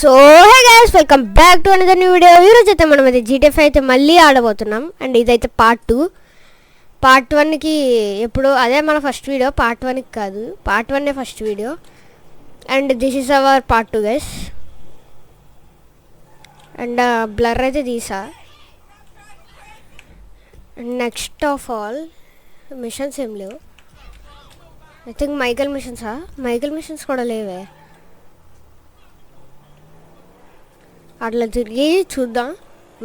So hey guys, welcome back to another new video. ఈరోజు అయితే మనం అయితే GTA 5 అయితే మళ్ళీ ఆడబోతున్నాం. అండ్ ఇదైతే పార్ట్ 2. పార్ట్ 1కి ఎప్పుడు అదే మన ఫస్ట్ వీడియో. పార్ట్ 1కి కాదు, part 1 first video. And this is our part 2 guys. And blur అయితే తీసా. And next of all machines ఏం లేవు. ఐ థింక్ మైకల్ మిషన్స్ కూడా లేవే. అట్లా తిరిగి చూద్దాం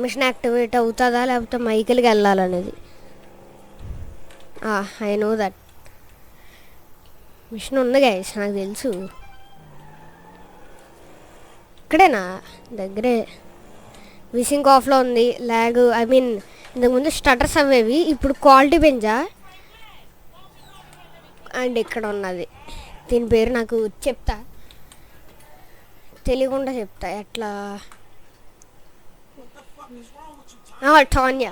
మిషన్ యాక్టివేట్ అవుతుందా లేకపోతే మైకిల్కి వెళ్ళాలనేది. ఐ నో దట్ మిషన్ ఉంది గైస్, నాకు తెలుసు. ఇక్కడేనా దగ్గరే. విసింగ్ ఆఫ్లో ఉంది. ల్యాగ్ ఇంతకుముందు స్టటర్స్ అవేవి, ఇప్పుడు క్వాలిటీ పెంచా. అండ్ ఇక్కడ ఉన్నది, దీని పేరు నాకు చెప్తా, తెలియకుండా చెప్తా. ఎట్లా టాన్యా.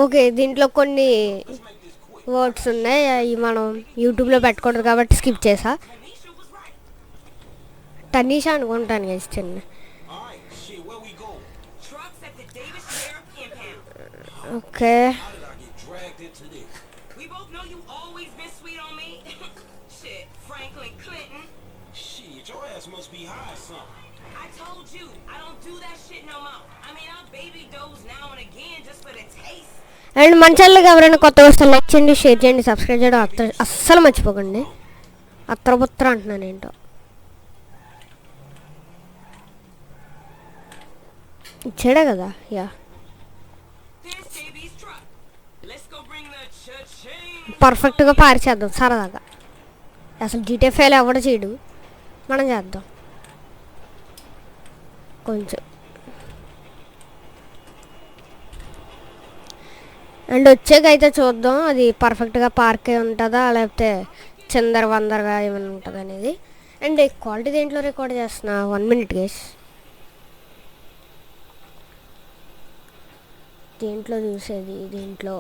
ఓకే, దీంట్లో కొన్ని వర్డ్స్ ఉన్నాయి, అవి మనం యూట్యూబ్లో పెట్టకూడదు కాబట్టి స్కిప్ చేసా. టనీషా అనుకుంటాను గైస్. చిన్న ఓకే. అండ్ మన ఛానల్కి ఎవరైనా కొత్త వస్తే లైక్ చేయండి, షేర్ చేయండి, సబ్స్క్రైబ్ చేయడం అస్సలు మర్చిపోకండి. అత్రపుత్ర అంటున్నాను ఏంటో. ఇచ్చాడే కదా. యా, పర్ఫెక్ట్గా పారిచేద్దాం సరదాగా. అసలు GTA 5 ఎవడ చేయడు, మనం చేద్దాం కొంచెం. అండ్ వచ్చాకైతే చూద్దాం అది పర్ఫెక్ట్గా పార్క్ అయి ఉంటుందా లేకపోతే చిందరవందరగా ఏమైనా ఉంటుంది అనేది. అండ్ క్వాలిటీ దేంట్లో రికార్డ్ చేస్తున్నా, 1 minute గైస్. దీంట్లో చూసేది, దీంట్లో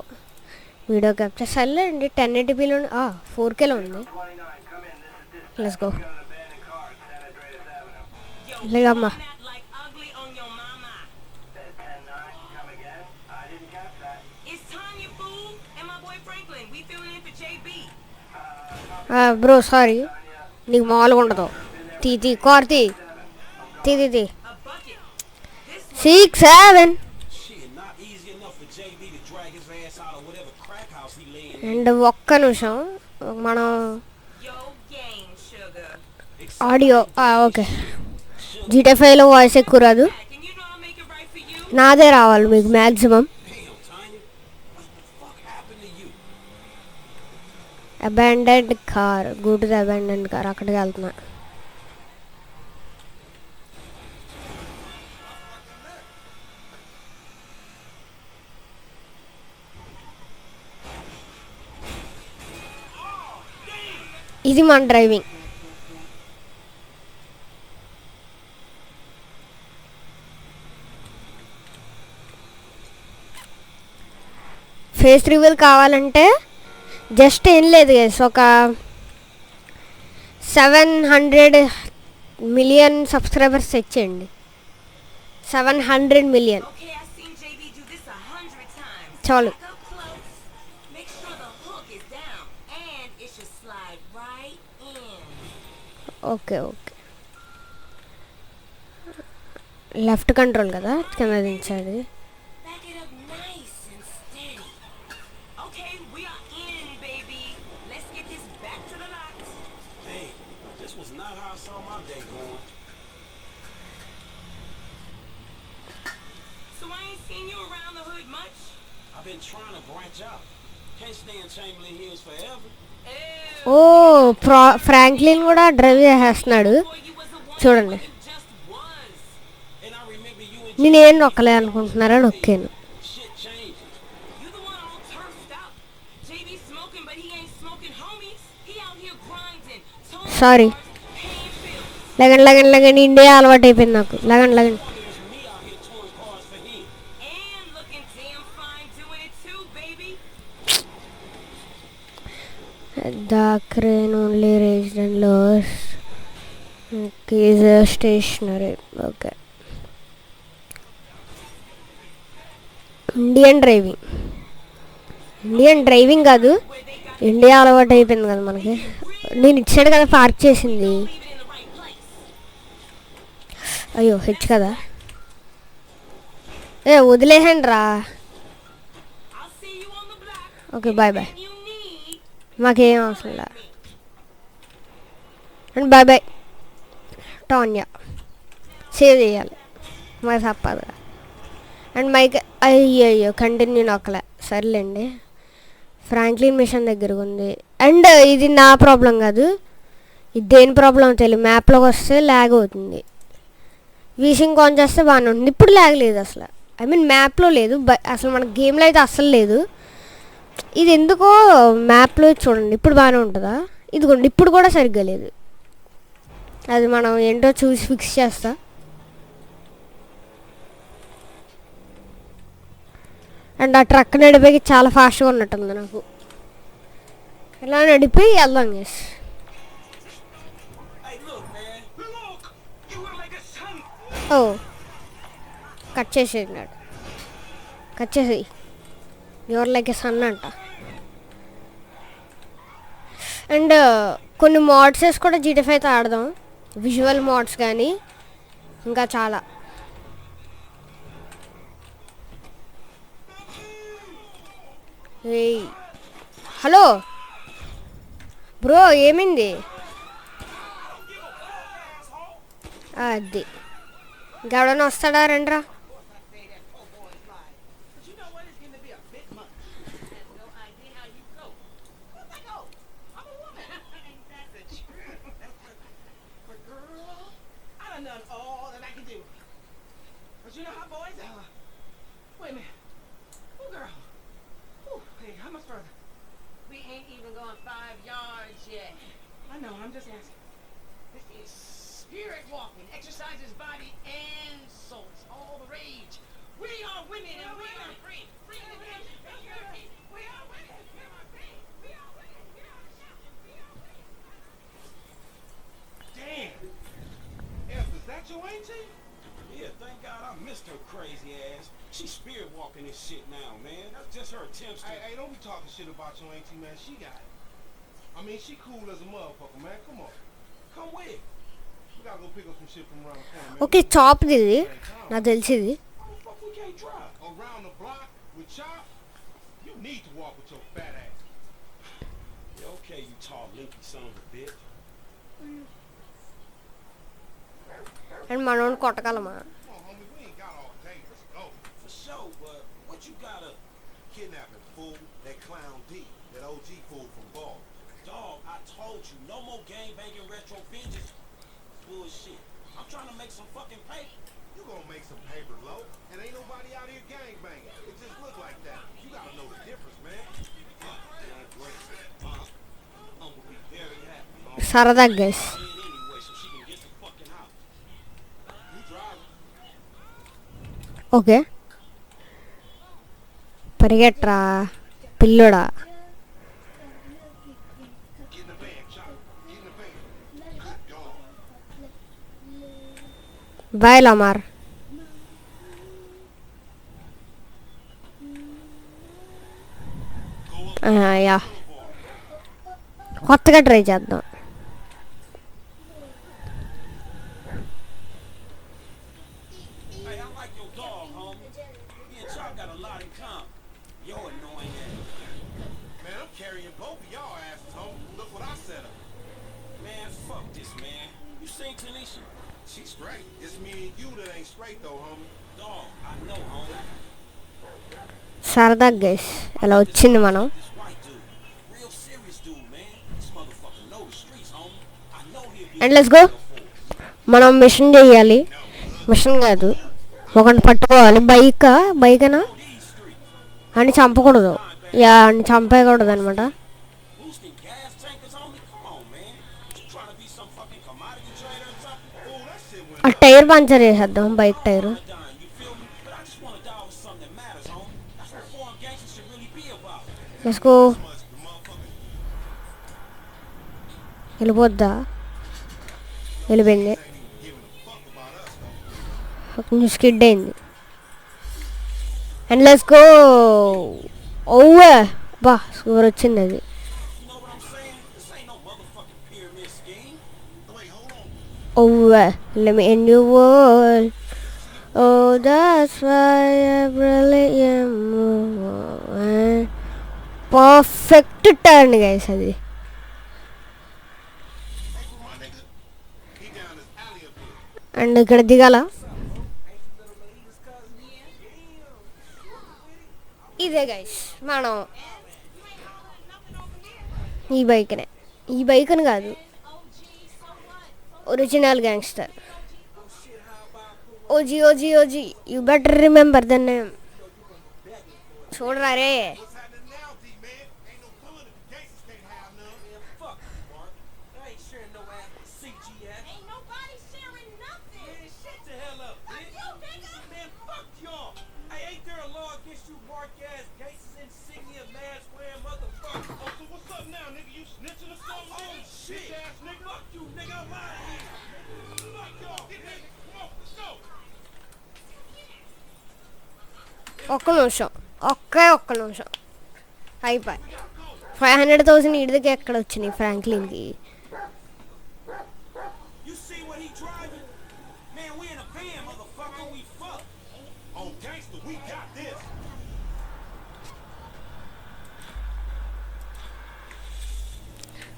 వీడియో క్యాప్చర్ సర్లే అండి. 1080pలో 4Kలో ఉంది. Let's go. లేదమ్మా, బ్రో సారీ, నీకు మామూలుగా ఉండదు. తీ కార్ తీ 6 7. అండ్ ఒక్క నిమిషం, మనం ఆడియో ఓకే. GTA 5లో వాయిస్ ఎక్కువ రాదు, నాదే రావాలి మీకు maximum. Abandoned car, go to the abandoned car. అక్కడికి వెళ్తున్నా. ఇది మన డ్రైవింగ్. ఫేస్ రివీల్ కావాలంటే జస్ట్ ఏం లేదు గైస్, ఒక 700 million సబ్స్క్రైబర్స్ సెట్ చేయండి. 700 million చాలు. ఓకే లెఫ్ట్ కంట్రోల్ కదా, కింద దించాడు. ఓ ఫ్రాంక్లిన్ కూడా డ్రైవ్ చేసేస్తున్నాడు చూడండి. నేనేం నొక్కలే అనుకుంటున్నారా, నొక్కాను. సారీ, లగండి ఇండియా అలవాటు అయిపోయింది నాకు. లగండి The crane only raised and lowers. Keys are stationary. Okay. Indian driving కాదు, ఇండియా అలవాటు అయిపోయింది కదా మనకి. నేను ఇచ్చాడు కదా పార్క్ చేసింది. అయ్యో హెచ్ కదా, వదిలేసండి రా. ఓకే బాయ్ బాయ్, మాకేం అవసరం లే. And bye bye Tanya. Save చేయాలి మరి తప్పదు. అండ్ మైక్ అయ్యో కంటిన్యూ నొక్కలే. సర్లేండి, ఫ్రాంక్లిన్ మిషన్ దగ్గరకు ఉంది. అండ్ ఇది నా ప్రాబ్లం కాదు, ఇది దేని ప్రాబ్లం తెలియదు. మ్యాప్లోకి వస్తే ల్యాగ్ అవుతుంది. వీసింగ్ ఆన్ చేస్తే బాగానే ఉంటుంది. ఇప్పుడు ల్యాగ్ లేదు అసలు. ఐ మీన్ మ్యాప్లో లేదు, అసలు మన గేమ్లో అయితే అస్సలు లేదు. ఇది ఎందుకో మ్యాప్లో చూడండి ఇప్పుడు బాగానే ఉంటుందా. ఇదిగోండి ఇప్పుడు కూడా సరిగ్గా లేదు. అది మనం ఏంటో చూసి ఫిక్స్ చేస్తా. అండ్ ఆ ట్రక్ నడిపేకి చాలా ఫాస్ట్గా ఉన్నట్టుంది నాకు. ఇలా నడిపి వెళ్దాం గైస్. ఓ కట్ చేసేసినాడు, కట్ చేసేయి. యువర్ లైక్ ఎ సన్ అంట. అండ్ కొన్ని మోడ్సెస్ కూడా జీటీఎఫ్ అయితే ఆడదాం, విజువల్ మోడ్స్ కానీ ఇంకా చాలా. హలో బ్రో, ఏమైంది? అది గవడన వస్తాడా? రండ్రా. Yeah, thank God I missed her crazy ass. She's spirit walking this shit now, man. That's just her attempts to... Hey, don't be talking shit about your auntie, man. She got it. I mean, she cool as a motherfucker, man. Come on. Come with. We gotta go pick up some shit from around the corner, man. Okay చాప్ది ఇది నాకు తెలిసింది. How the fuck we can't drive? Around the block with Chop, you need to walk with your fat ass. Yeah, okay, you tall, linky son of a bitch. And మనోని కొట్టగలమా? Come on, homie. We ain't got all day. Let's go. For sure, but what you got a Kidnapping, fool. That clown D. That OG fool from Ball. dog? I told you, no more gang banging retro binges. Bullshit. I'm trying to make some fucking pay. You gonna make some paper, low. And ain't nobody out here gang banging. It just look like that. You gotta know the difference, man. Yeah, great. I'm gonna be very happy. సరదా guys. Anyway, so she can get the fucking house. You driving? Okay పరిగెట్రా పిల్లోడా. Get in the van, Chop. Get in the van. Good dog. Boy Lamar. Yeah కొత్తగా try చేద్దాం. Hey, I like your dog, homie. Me and Chop got a lot in common. You're annoying ass. Man, I'm carrying both of y'all asses home. Look what I set up. Man, fuck this, man. You seen Tanisha? She's straight. It's me and you that ain't straight though, homie. Dog, I know, homie. సరదా guys ఎలా వచ్చింది మనం. This white dude. Real serious dude, man. This motherfucker know the streets, homie. I know he'll be and let's go. మనం machine చేయాలి. Machine కాదు, ఒకటి పట్టుకోవాలి. బైకనా these streets. అని చంపకూడదు. యా అని చంపేయకూడదు అనమాట. Boosting gas tankers, homie? Come on, man. You trying to be some fucking commodity trader or something? Oh, that shit went ఆ tyre puncture చేసేద్దాం, bike tyre. Dying, you feel me? But I just want to die with something that matters, homie. That's what foreign gangsters should really be about. Let's go. much, the motherfucker. వెళ్ళిపోద్దా? వెళ్ళిపోయింది. కొంచెం skid అయింది. And let's go. ఓవే బా score వచ్చింది అది. You know what I'm saying? This ain't no motherfucking pyramid scheme. Wait, hold on. ఓవే let me in your world. Oh, that's why I really am. Perfect turn guys అది. Hey, for my nigga. He down this alley up here. And ఇక్కడ దిగాల. ఇదే guys మనం ఈ బైక్నే, ఈ బైక్ని కాదు, original gangster OG OG OG. You better remember the name. చూడరా రే. What's happening now, D-man? Ain't no pulling if the gangsters can't have none. Man, fuck you, Mark. I ain't sharing no ass with CGS. Ain't nobody sharing nothing. Man, shut the hell up, Fuck bitch. you, nigga. Man, fuck y'all. Hey, ain't there a law against you mark-ass gangsters, insignia, mask-wearing motherfuckers? Oh, so what's up now, nigga? You snitching or something? Oh, shit. Bitch ass nigga. Fuck you, nigga. I'm out of here. Fuck y'all. Get that. Come on, let's go. ఒక్క నిమిషం, ఒక్క నిమిషం అయిపోయి. 500,000 ఇడిదికి ఎక్కడ వచ్చినాయి ఫ్రాంక్లిన్కి? You see what he driving? Man, we in a van, motherfucker. We fuck. Oh, gangster, we got this.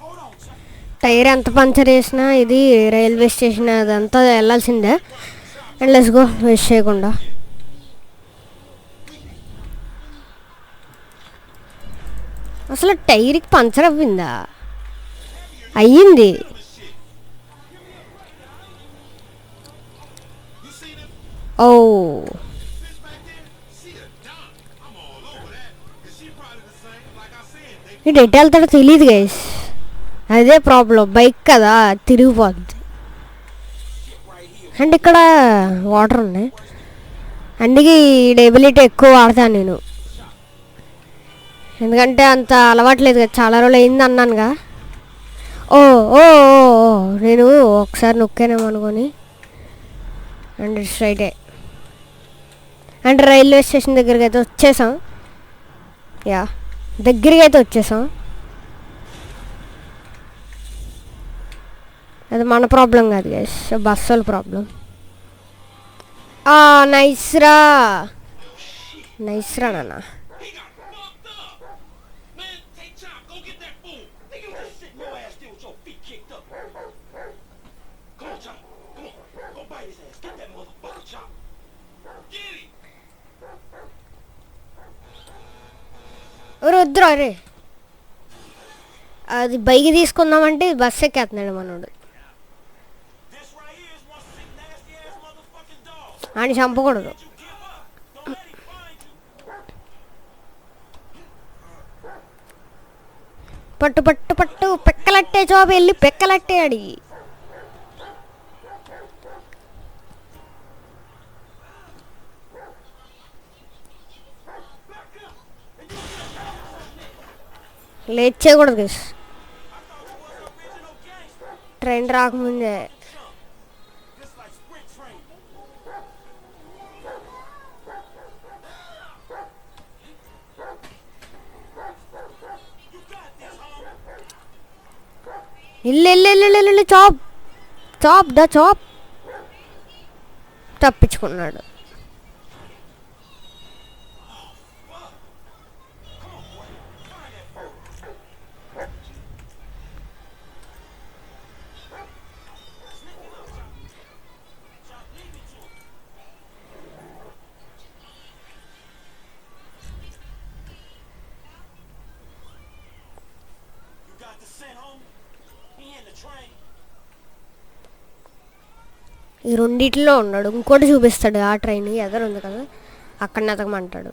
Hold on, Chuck. Tyre ఎంత puncture వేసినా ఇది రైల్వే స్టేషన్ అదంతా వెళ్ళాల్సిందే. అండ్ లెట్స్ గో వేస్ట్ చేయకుండా. అసలు టైర్కి పంచర్ అవ్విందా? అయ్యింది. You see them oh bitch back there? She a dime. I'm all over that. And she probably the same. Like I said, they ఇటు ఎటు వెళ్తాడో తెలియదు గైస్. అదే problem, bike కదా తిరిగిపోద్ది. And ఇక్కడ water ఉన్నాయి, అందుకే ఈ డెబిలిటీ ఎక్కువ వాడతాను నేను. ఎందుకంటే అంత అలవాట్లేదు కదా, చాలా రోజులు అయింది అన్నానుగా. ఓ ఓ ఓ ఓ, నేను ఒకసారి నొక్కానేమో అనుకొని. అండ్ స్ట్రైటే. అండ్ రైల్వే స్టేషన్ దగ్గరికి అయితే వచ్చేసాం. యా, దగ్గరికి అయితే వచ్చేసాం. అది మన ప్రాబ్లం కాదు గైస్, బస్సుల ప్రాబ్లం. నైస్ రా నాన్న. He got fucked up. Man, hey, Chop, go get that fool. Nigga, you just sitting your ass there with your feet kicked up. Come on, Chop. Come on. Go bite his ass. Get that motherfucker, Chop. Get him. వద్దురా రే. అది bike తీసుకుందామంటే bus ఎక్కేస్తున్నాడు మనోడు. This right here is one sick, nasty ass motherfucking dog. అని చంపకూడదు. You give up. Don't let him find you. పట్టు పట్టు పట్టు, పెక్కలట్టే job వెళ్ళి పెక్కలట్టే అడిగి. Late చేయకూడదు గైస్, ట్రైన్ రాకముందే. Just like sprint train. You got this, homie. ఇల్లు చాప్ చాప్ ద చాప్. తప్పించుకున్నాడు. You got the scent, homie. He in the train. ఈ రెండిట్లో ఉన్నాడు. ఇంకోటి చూపిస్తాడు, ఆ ట్రైన్ ఎదురు ఉంది కదా, అక్కడ ఎతకమంటాడు.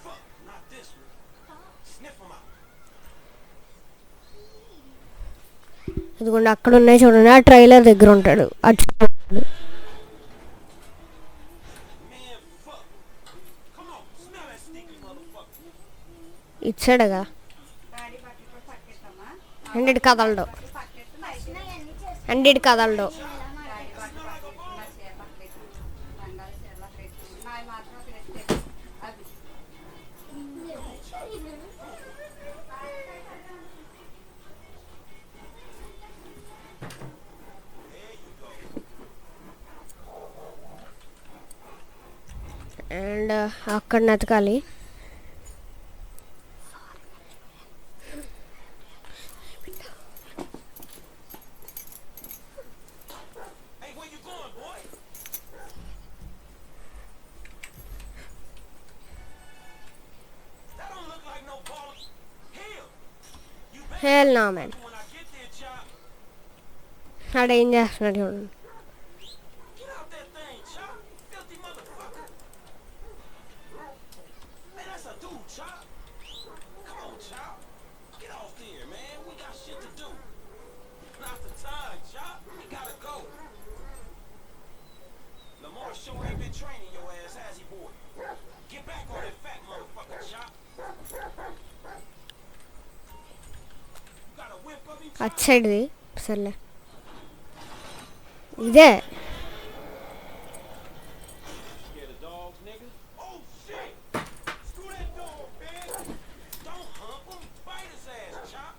Fuck, not this one. Sniff him out. ఇదిగోండి అక్కడ ఉన్నాయి చూడండి, ఆ ట్రైలర్ దగ్గర ఉంటాడు. అటు సైడ్ ఉంటాడు. Man, fuck. Come on, smell that stinky motherfucker. ఇటు సైడ్గా. అండ్ ఇటు కదలడు. అండ్ ఇటు కదలడు. అండ్ అక్కడ నెతకాలి. Hey, where you going, boy? That don't look like no ball. Hell, you better హెల్ నా man. when I get there, Chop. ఆడ ఏం చేస్తున్నాడు చూడండి. Get out that thing, Chop. Filthy motherfucker. Hey, that's a dude, Chop. Come on, Chop. Get off there, man. We got shit to do. Not the time, Chop. We gotta go. Lamar sure ain't been training your ass, has he, boy? Get back on that fat motherfucker, Chop. You got a whip of him, Chop? అటు సైడ్ది సర్లే. ఇదే Scared of dogs, nigga? Oh, shit! Screw that dog, man! Don't hump him! Bite his ass, Chop!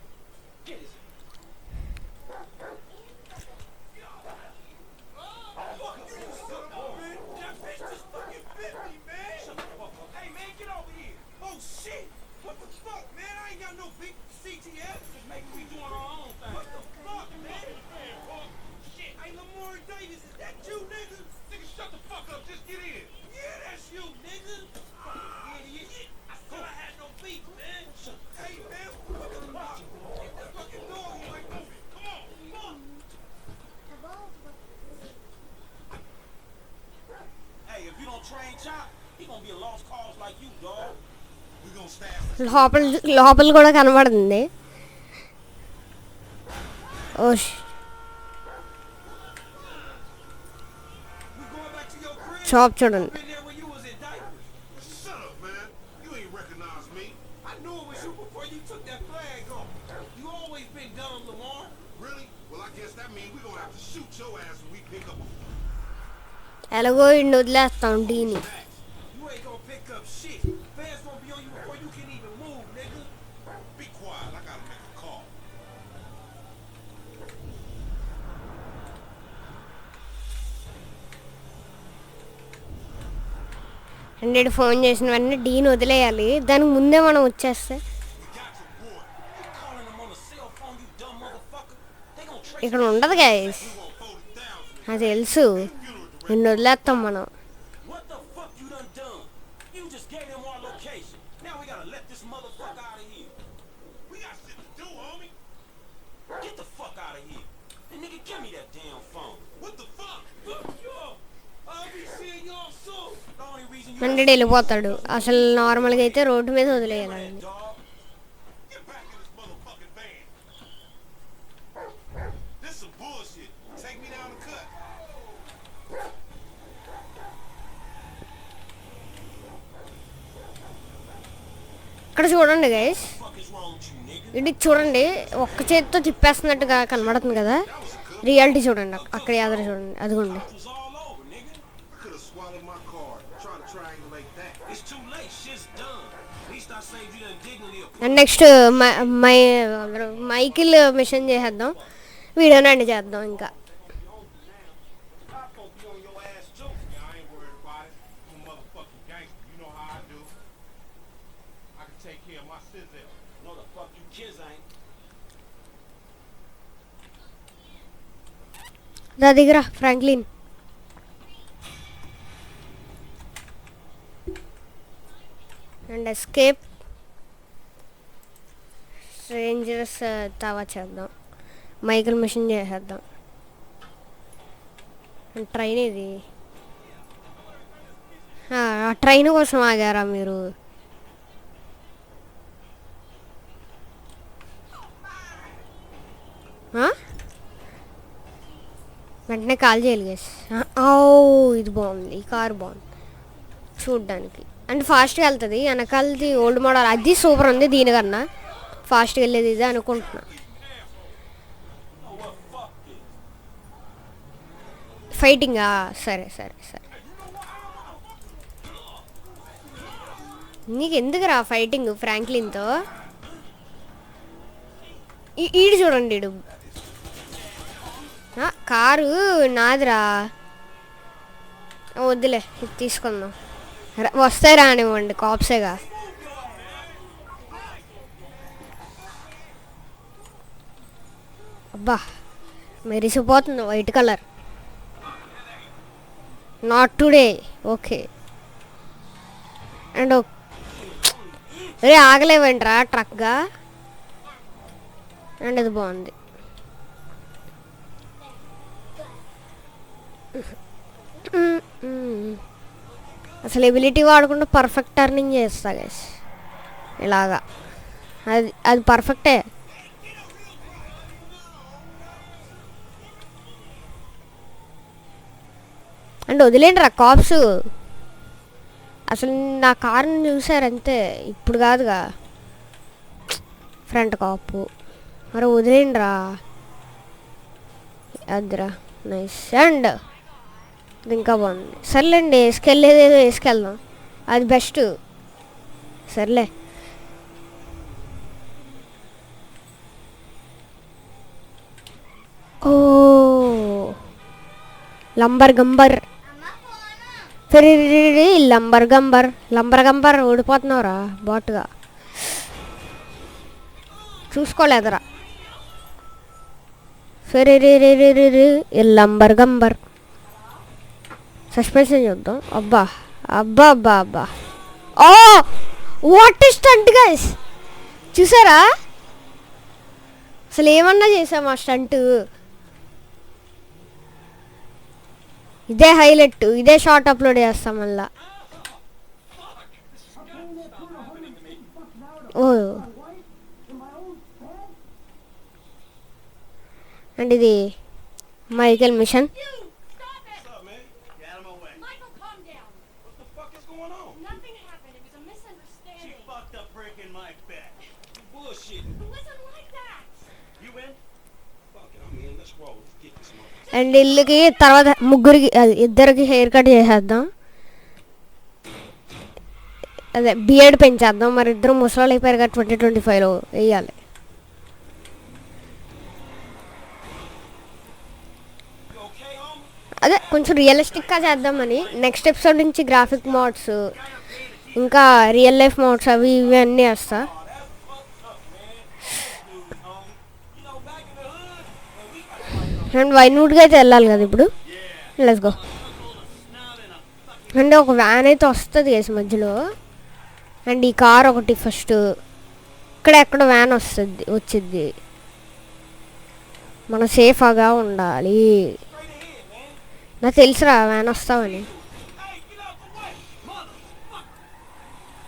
Get his... That bitch just fucking bit me, man! Shut the fuck up. Hey, man, get over here! Oh, shit! What the fuck, man? I ain't got no big CTF. Just maybe we doing our own thing. What the fuck, man? Shit! Hey, Lamar Davis, is that you, nigga? Nigga, shut the fuck up. Just get in. Yeah, that's you, nigga. Fucking idiot. I said I had no beef, man. Shut Hey, man, what the fuck? Get that fucking dog away from me. Come on, come on. Hey, if you don't train Chop, he gonna be a lost cause like you, dog. We gonna stash లోపల కూడా కనబడుతుంది. ఓ We going back to your crib? Shop చూడండి. Been there when you was in diapers. Shut up, man. You ain't recognize me. I knew it was you before you took that flag off. You always been dumb, Lamar. Really? Well, I guess that means we gonna have to shoot your ass when we pick up a ఎలాగో ఇండు వదిలేస్తాం డీని. You ain't gonna pick up shit. Fans gonna be on you before you can even move, nigga. Be quiet. I gotta make a call. And ఇటు phone చేసిన వెంటనే డీని వదిలేయాలి. దానికి ముందే మనం వచ్చేస్తే We got your boy. You calling them on the cell phone, you dumb motherfucker. They gonna trace ఇక్కడ ఉండదు guys. We gonna fold it down for అది తెలుసు. funeral director. నిన్ను వదిలేస్తాం మనం. What the fuck you done? You just gave them our location. Now we gotta let this motherfucker out of here. We got shit to do, homie. Get the fuck out of here. And nigga, give me that damn phone. What the fuck? Fuck you up. I'll be seeing y'all soon. The only reason you అంటే వెళ్ళిపోతాడు. అసలు నార్మల్గా అయితే road మీద వదిలేయాలి. dog. Get back in this motherfucking van. This some bullshit. Take me down the cut. ఇక్కడ చూడండి guys. Fuck is wrong with you, nigga? ఇది చూడండి ఒక్క చేతితో తిప్పేస్తున్నట్టుగా కనబడుతుంది కదా. రియాలిటీ చూడండి. అక్కడ ఎదురు చూడండి. అదిగోండి. It was all over, nigga. I could have swallowed my card. Try to triangulate that. It's too late. Shit's done. At least I saved you the indignity of and next Michael mission చేసేద్దాం. వీడియోని end చేద్దాం ఇంకా. I'm gonna be on your ass too. Yeah, I ain't worried about it. I'm a motherfucking gangster. You know how I do. I can take care of my sizzle. No, the fuck you kids ain't. దా దిగరా Franklin. And escape strangers తావా చేద్దాం. Michael mission చేసేద్దాం. And train ఇది. ఆ train కోసం ఆగారా మీరు? వెంటనే కాల్ చేయాలి గైస్. ఓ ఇది బాగుంది. ఈ కార్ బాగుంది చూడ్డానికి. అంటే ఫాస్ట్గా వెళ్తుంది. వెనకాలది ఓల్డ్ మోడల్ అది సూపర్ ఉంది. దీనికన్నా ఫాస్ట్గా వెళ్ళేది ఇది అనుకుంటున్నా. Oh, well, fuck this. ఫైటింగా సరే సరే సరే నీకు ఎందుకురా ఫైటింగ్ ఫ్రాంక్లిన్తో ఈడు చూడండి ఈడు కారు నాదిరా వద్దులే ఇది తీసుకుందాం వస్తే రానివ్వండి కాప్సేగా అబ్బా మెరిసిపోతుంది white colour not today okay and రే ఆగలేవేంట్రా ట్రక్గా అండ్ అది బాగుంది అసలు ఎబిలిటీ వాడకుండా పర్ఫెక్ట్ టర్నింగ్ చేస్తా గైస్ ఇలాగా అది అది పర్ఫెక్టే అండ్ వదిలేండి రా కాప్స్ అసలు నా కార్ని చూసారంతే ఇప్పుడు కాదుగా ఫ్రంట్ కాపు మరి వదిలేండి రా అదిరా నైస్ అండ్ ఇది ఇంకా బాగుంది సర్లేండి వేసుకెళ్ళేదేదో వేసుకెళ్దాం అది బెస్ట్ సర్లే ఓ లంబర్ గంబర్ ఫిరి లంబర్ గంబర్ ఓడిపోతున్నావురా బాటుగా చూసుకోలేదురా ఫిరి లంబర్ గంబర్ సస్పెన్షన్ చూద్దాం అబ్బా అబ్బా అబ్బా అబ్బా ఓ వాట్ స్టంట్ గైస్ చూసారా అసలు ఏమన్నా చేసాం ఆ స్టంట్ ఇదే హైలైట్ ఇదే షార్ట్ అప్లోడ్ చేస్తాం మళ్ళా ఓ అండ్ ఇది Michael mission What's up, man? Get out of my way. Michael, calm down. What the fuck is going on? Nothing happened. It was a She misunderstanding. fucked up breaking my bed. You bullshit. It wasn't like that. You in? Fuck it, I'm in. Let's roll. Let's get this motherfucker. And ఇల్లుకి తర్వాత ముగ్గురికి అది ఇద్దరికి hair cut చేసేద్దాం అదే beard పెంచేద్దాం మరి ఇద్దరు ముసలాళ్ళు అయిపోయారు కదా 2025లో వేయాలి You okay, homie? అదే కొంచెం రియలిస్టిక్గా చేద్దామని నెక్స్ట్ ఎపిసోడ్ నుంచి గ్రాఫిక్ మోడ్స్ ఇంకా రియల్ లైఫ్ మోడ్స్ అవి ఇవి అన్నీ వస్తా Oh, that's fucked up, man. Dude, homie. You know, back in the hood, when we and వైన్వుడ్గా అయితే వెళ్ళాలి కదా ఇప్పుడు లెట్స్ గో అంటే ఒక వ్యాన్ అయితే వస్తుంది కేసు మధ్యలో అండ్ ఈ కార్ ఒకటి ఫస్ట్ ఇక్కడ ఎక్కడ వ్యాన్ వస్తుంది వచ్చింది మనం సేఫ్గా ఉండాలి straight ahead, man. నాకు తెలుసురా వ్యాన్ వస్తావని Hey, get out the way, motherfucker.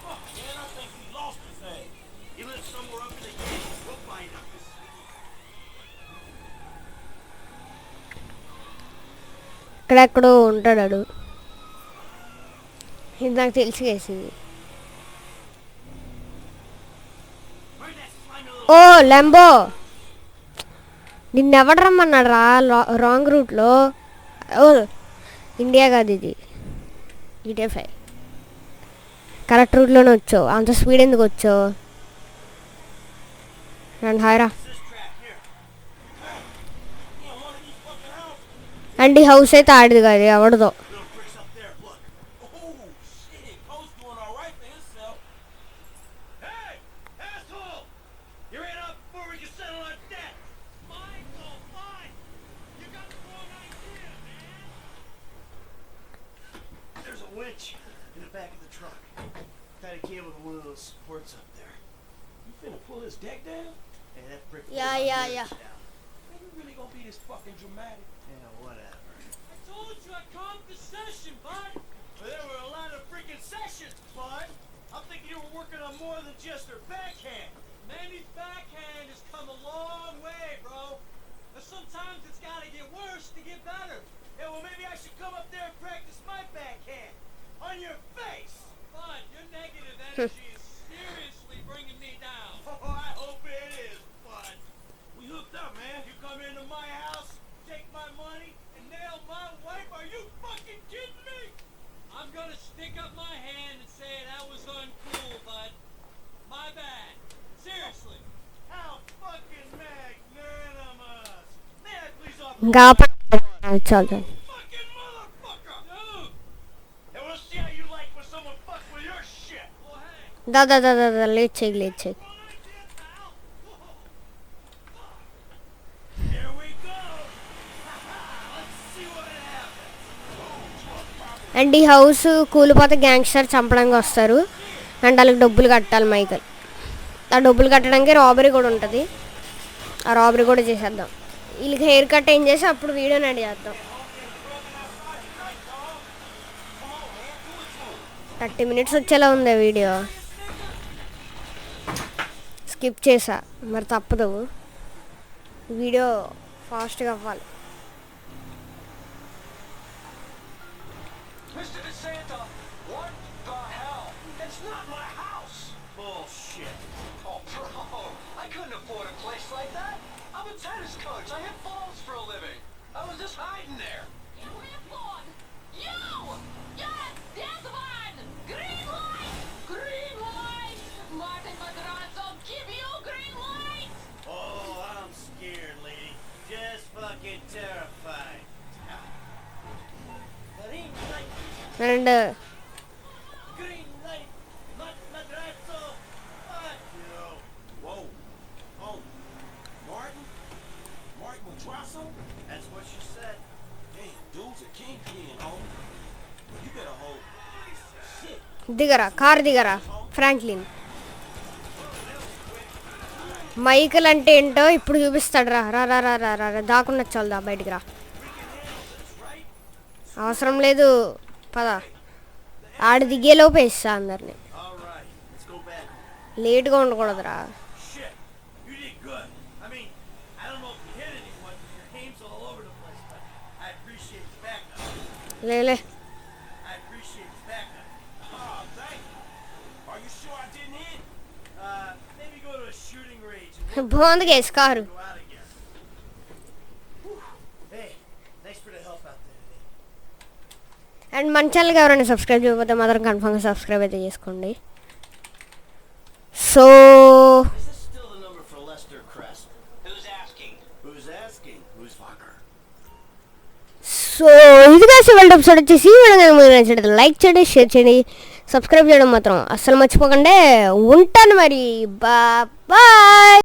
Fuck, man, I think he lost his ass. He lives somewhere up in the hills. We'll find him. ఇక్కడెక్కడో ఉంటాడు ఇది నాకు తెలిసి కేసింది Where'd that slimy little oh లెంబో నిన్నెవడు రమ్మన్నాడు రా రాంగ్ రూట్లో ఓ ఇండియా కాదు ఇది GTA 5 కరెక్ట్ రూట్లోనే వచ్చావు అంత స్పీడ్ ఎందుకు వచ్చావు and హాయ్రా this trap here? You know, one of these fucking houses. And ఈ హౌస్ అయితే ఆడిది కాదు ఎవడదో Little bricks up there. Look. Oh, shit. Cole's doing all right for himself. Hey, asshole! You ran out before we could settle our debt. Michael, fine. You got the wrong idea, man. There's a winch in the back of the truck. Tied a cable to one of those supports up there. You finna pull this deck down? Hey, that brick. Yeah, pulled my yeah, nerves yeah. down. Man, you really gonna be this fucking dramatic? Yeah, whatever. I told you I'd come to session, bud. But there were a lot of freaking sessions, bud. I'm thinking you were working on more than just her backhand. Mandy's backhand has come a long way, bro. But sometimes it's gotta get worse to get better. Yeah, well, maybe I should come up there and practice my backhand. On your face. Bud, your negative energy is seriously bringing me down. Oh, I hope it is, bud. We hooked up, man. You come into my house, take my money, and nail my wife, ఇంకా చాలు చాలు. Fucking motherfucker! Dude! And we'll see how you like when someone fucks with your shit. Well, hey. దా late చేయి late చేయి. Here we go. Let's see what happens. And ఈ house కూలిపోతే gangster చంపడానికి వస్తారు అండ్ వాళ్ళకి డబ్బులు కట్టాలి మైకల్. ఆ డబ్బులు కట్టడానికి రాబరీ కూడా ఉంటుంది. ఆ రాబరీ కూడా చేసేద్దాం. వీళ్ళకి హెయిర్ కట్ ఏం చేసి అప్పుడు వీడియోని యాడ్ చేద్దాం. 30 minutes వచ్చేలా ఉంది వీడియో. స్కిప్ చేసా మరి తప్పదు, వీడియో ఫాస్ట్గా అవ్వాలి. Mr. DeSanta, what the hell? It's not my house. Bullshit. Oh, bro, I couldn't afford a place like that. I'm a tennis coach. I hit balls for a living. I was just hiding there. You have fun! You! Yes, that's one! Green light! Green light! Martin Madrazo, give you green light! Oh, I'm scared, lady. Just fucking terrified. Green light, and green light, Madrazo. Fuck you. Whoa. Oh. Martin? Martin Madrazo? That's what she said. Hey, dude's a kingpin, homie. You better hold. Shit. దిగరా, car దిగరా Franklin. Michael అంటే ఏంటో ఇప్పుడు చూపిస్తాడు. రా రా రా రా రా రా రా దాకుండా చాలుదా బయటికి రా. అవసరం లేదు పద. ఆడు దిగేలోపు వేస్తా అందరిని. All right, let's go back. లేట్గా ఉండకూడదురా. Shit, you did good. I mean, I don't know if you hit anyone, but your game's all over the place, but I appreciate the backup. లేలే I appreciate the backup. Oh, thank you. Are you sure I didn't hit? Maybe go to a shooting range and బాగుంది case car. go out again. Whew. Hey, thanks for the help out there today. And మన ఛానల్కి ఎవరైనా subscribe చేయకపోతే మాత్రం కన్ఫర్మ్గా subscribe అయితే చేసుకోండి. So Is this still the number for Lester Crest? Who's asking? Who's asking? Who's fucker? So ఇదిగా ఇవాళ ఎపిసోడ్ వచ్చేసి మీకు నచ్చినట్లయితే లైక్ చేయండి, షేర్ చేయండి, సబ్స్క్రైబ్ చేయడం మాత్రం అస్సలు మర్చిపోకండి. ఉంటాను మరి, బాయ్.